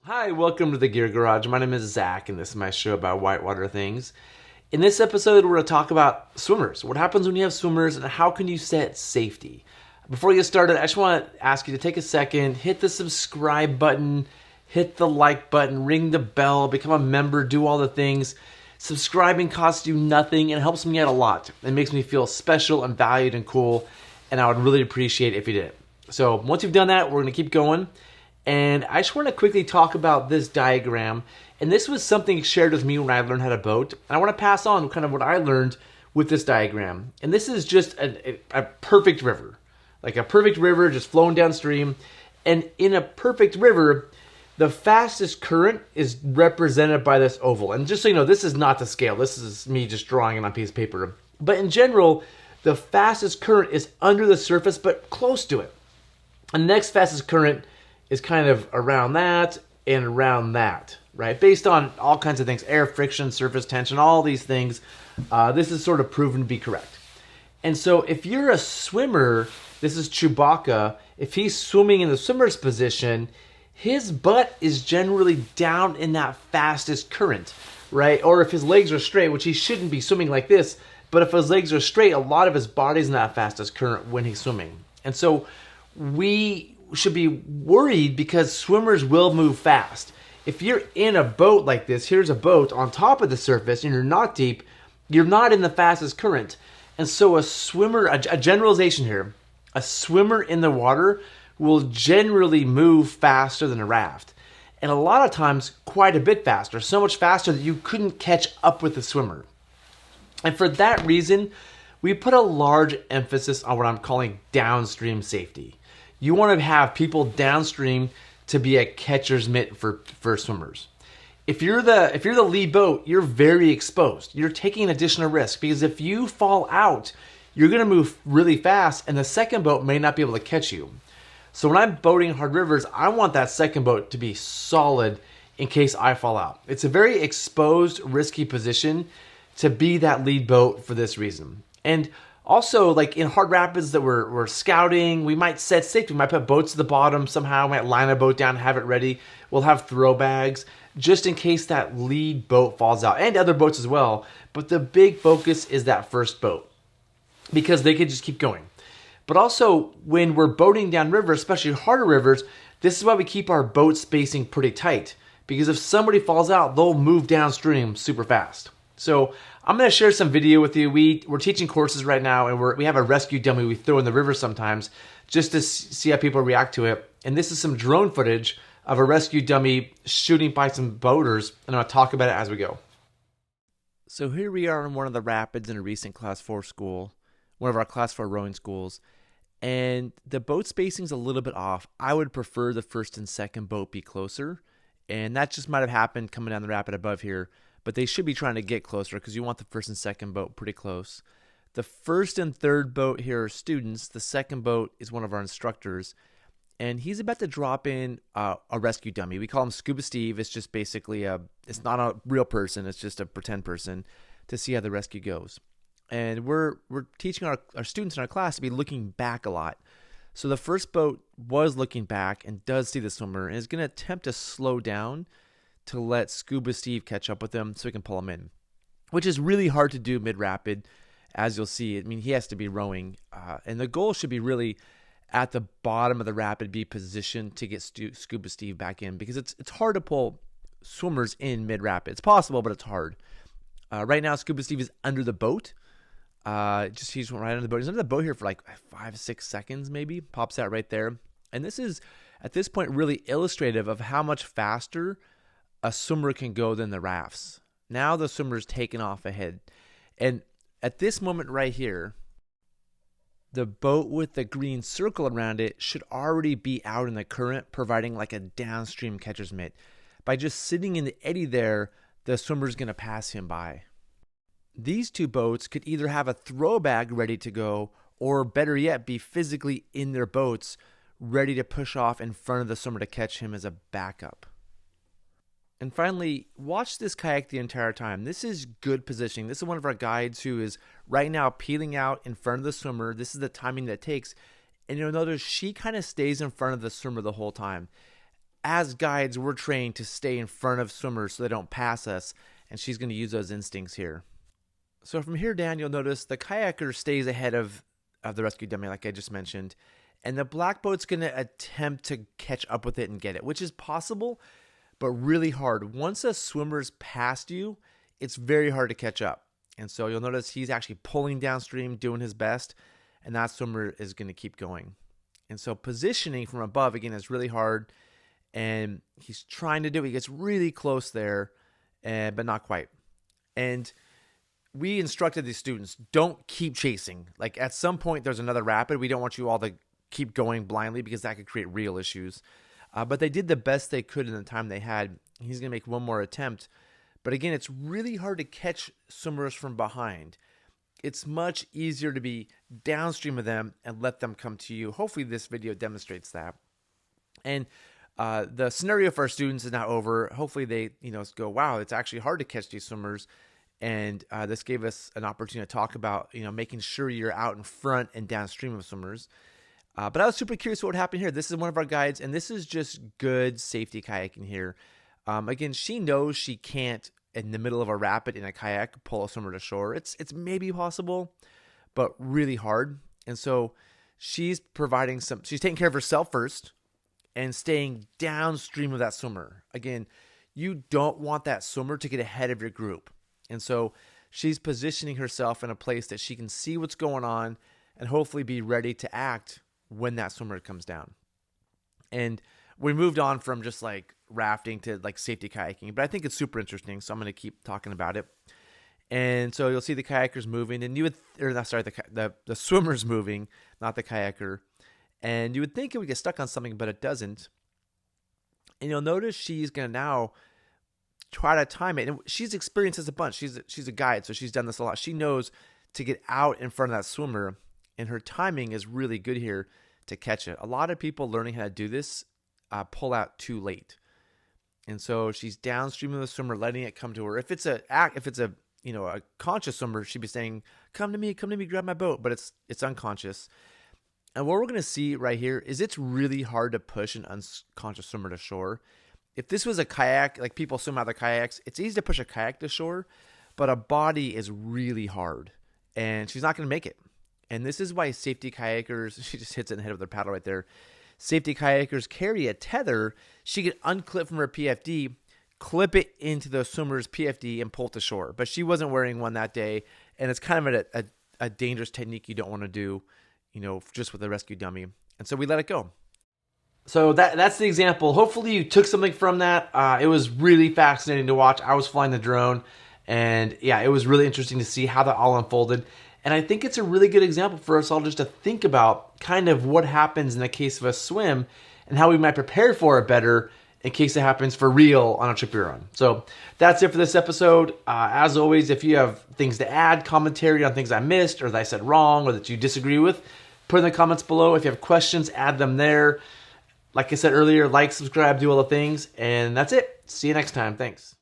Hi, welcome to the Gear Garage. My name is Zach, and this is my show about whitewater things. In this episode, we're going to talk about swimmers. What happens when you have swimmers, and how can you set safety? Before we get started, I just want to ask you to take a second, hit the subscribe button, hit the like button, ring the bell, become a member, do all the things. Subscribing costs you nothing and helps me out a lot. It makes me feel special and valued and cool, and I would really appreciate it if you did it. So once you've done that, we're going to keep going. And I just want to quickly talk about this diagram. And this was something shared with me when I learned how to boat. And I want to pass on kind of what I learned with this diagram. And this is just a perfect river. Like a perfect river just flowing downstream. And in a perfect river, the fastest current is represented by this oval. And just so you know, this is not the scale. This is me just drawing it on a piece of paper. But in general, the fastest current is under the surface, but close to it. And the next fastest current is kind of around that and around that, right? Based on all kinds of things, air friction, surface tension, all these things. This is sort of proven to be correct. And so if you're a swimmer, this is Chewbacca, if he's swimming in the swimmer's position, his butt is generally down in that fastest current, right? Or if his legs are straight, which he shouldn't be swimming like this, but if his legs are straight, a lot of his body's in that fastest current when he's swimming. And so we should be worried because swimmers will move fast. If you're in a boat like this, here's a boat on top of the surface and you're not deep, you're not in the fastest current. And so a swimmer, a generalization here, a swimmer in the water will generally move faster than a raft. And a lot of times quite a bit faster, so much faster that you couldn't catch up with the swimmer. And for that reason, we put a large emphasis on what I'm calling downstream safety. You want to have people downstream to be a catcher's mitt for swimmers. If you're the lead boat, you're very exposed. You're taking an additional risk because if you fall out, you're going to move really fast and the second boat may not be able to catch you. So when I'm boating in hard rivers, I want that second boat to be solid in case I fall out. It's a very exposed, risky position to be that lead boat for this reason. And also, like in hard rapids that we're scouting, we might set safety. We might put boats at the bottom somehow. We might line a boat down, have it ready. We'll have throw bags just in case that lead boat falls out, and other boats as well. But the big focus is that first boat because they could just keep going. But also, when we're boating down rivers, especially harder rivers, this is why we keep our boat spacing pretty tight. Because if somebody falls out, they'll move downstream super fast. So I'm going to share some video with you. We're teaching courses right now, and we have a rescue dummy we throw in the river sometimes just to see how people react to it. And this is some drone footage of a rescue dummy shooting by some boaters, and I'm going to talk about it as we go. So here we are in one of the rapids in a recent Class 4 school, one of our Class 4 rowing schools, and the boat spacing's a little bit off. I would prefer the first and second boat be closer, and that just might have happened coming down the rapid above here. But they should be trying to get closer because you want the first and second boat pretty close. The first and third boat here are students. The second boat is one of our instructors. And he's about to drop in a rescue dummy. We call him Scuba Steve. It's just basically it's not a real person. It's just a pretend person to see how the rescue goes. And we're teaching our students in our class to be looking back a lot. So the first boat was looking back and does see the swimmer and is going to attempt to slow down to let Scuba Steve catch up with him so he can pull him in, which is really hard to do mid-rapid, as you'll see. I mean, he has to be rowing, and the goal should be really at the bottom of the rapid, be positioned to get Scuba Steve back in, because it's hard to pull swimmers in mid-rapid. It's possible, but it's hard. Right now, Scuba Steve is under the boat. He's right under the boat. He's under the boat here for like 5-6 seconds, maybe. Pops out right there. And this is, at this point, really illustrative of how much faster a swimmer can go than the rafts. Now the swimmer's taken off ahead. And at this moment right here, the boat with the green circle around it should already be out in the current, providing like a downstream catcher's mitt. By just sitting in the eddy there, the swimmer's going to pass him by. These two boats could either have a throw bag ready to go, or better yet, be physically in their boats, ready to push off in front of the swimmer to catch him as a backup. And finally, watch this kayak the entire time. This is good positioning. This is one of our guides who is right now peeling out in front of the swimmer. This is the timing that it takes. And you'll notice she kind of stays in front of the swimmer the whole time. as guides, we're trained to stay in front of swimmers so they don't pass us, and she's going to use those instincts here. So from here down, you'll notice the kayaker stays ahead of the rescue dummy, like I just mentioned, and the black boat's going to attempt to catch up with it and get it, which is possible, but really hard. Once a swimmer's past you, it's very hard to catch up. And so you'll notice he's actually pulling downstream, doing his best, and that swimmer is going to keep going. And so positioning from above, again, is really hard, and he's trying to do it. He gets really close there, but not quite. And we instructed these students, don't keep chasing. Like at some point, there's another rapid. We don't want you all to keep going blindly because that could create real issues. But they did the best they could in the time they had. He's going to make one more attempt. But again, it's really hard to catch swimmers from behind. It's much easier to be downstream of them and let them come to you. Hopefully this video demonstrates that. And the scenario for our students is now over. Hopefully they go, wow, it's actually hard to catch these swimmers. And this gave us an opportunity to talk about making sure you're out in front and downstream of swimmers. But I was super curious what would happen here. This is one of our guides, and this is just good safety kayaking here. Again, she knows she can't, in the middle of a rapid in a kayak, pull a swimmer to shore. It's maybe possible, but really hard. And so she's taking care of herself first and staying downstream of that swimmer. Again, you don't want that swimmer to get ahead of your group. And so she's positioning herself in a place that she can see what's going on and hopefully be ready to act when that swimmer comes down. And we moved on from just like rafting to like safety kayaking, but I think it's super interesting, so I'm going to keep talking about it. And so you'll see the kayakers moving, and the swimmer's moving, not the kayaker. And you would think it would get stuck on something, but it doesn't. And you'll notice she's going to now try to time it. And she's experienced this a bunch. She's a guide, so she's done this a lot. She knows to get out in front of that swimmer, and her timing is really good here to catch it. A lot of people learning how to do this pull out too late. And so she's downstream of the swimmer, letting it come to her. If it's a conscious swimmer, she'd be saying, come to me, grab my boat. But it's unconscious. And what we're going to see right here is it's really hard to push an unconscious swimmer to shore. If this was a kayak, like people swim out of their kayaks, it's easy to push a kayak to shore, but a body is really hard, and she's not going to make it. And this is why safety kayakers, she just hits it in the head with her paddle right there. Safety kayakers carry a tether. She can unclip from her PFD, clip it into the swimmer's PFD, and pull it to shore. But she wasn't wearing one that day, and it's kind of a dangerous technique you don't want to do, just with a rescue dummy. And so we let it go. So that's the example. Hopefully you took something from that. It was really fascinating to watch. I was flying the drone, and yeah, it was really interesting to see how that all unfolded. And I think it's a really good example for us all just to think about kind of what happens in the case of a swim and how we might prepare for it better in case it happens for real on a trip you're on. So that's it for this episode. As always, if you have things to add, commentary on things I missed or that I said wrong or that you disagree with, put in the comments below. If you have questions, add them there. Like I said earlier, like, subscribe, do all the things, and that's it. See you next time. Thanks.